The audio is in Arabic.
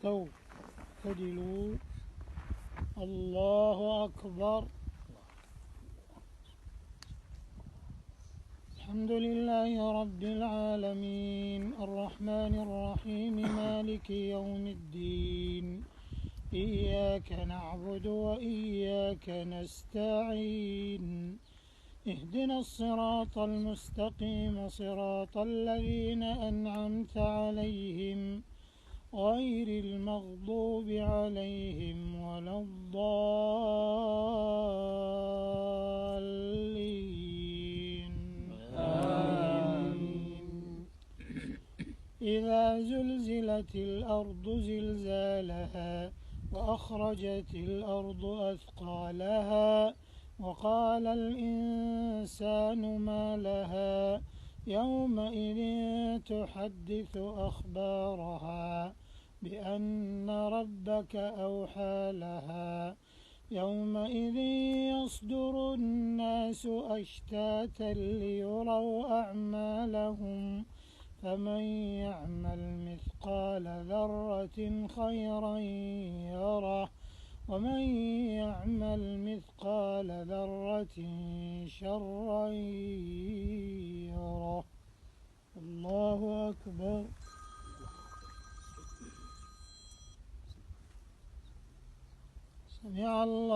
استووا اعتدلوا. الله أكبر. الحمد لله رب العالمين الرحمن الرحيم مالك يوم الدين إياك نعبد وإياك نستعين اهدنا الصراط المستقيم صراط الذين أنعمت عليهم غير المغضوب عليهم ولا الضالين آمين. إذا زلزلت الأرض زلزالها وأخرجت الأرض أثقالها وقال الإنسان ما لها يومئذ تحدث أخبارها بأن ربك أوحى لها يومئذ يصدر الناس أشتاتا ليروا أعمالهم فمن يعمل مثقال ذرة خيرا يره ومن يعمل مثقال ذرة شرا يره. الله أكبر. سمع الله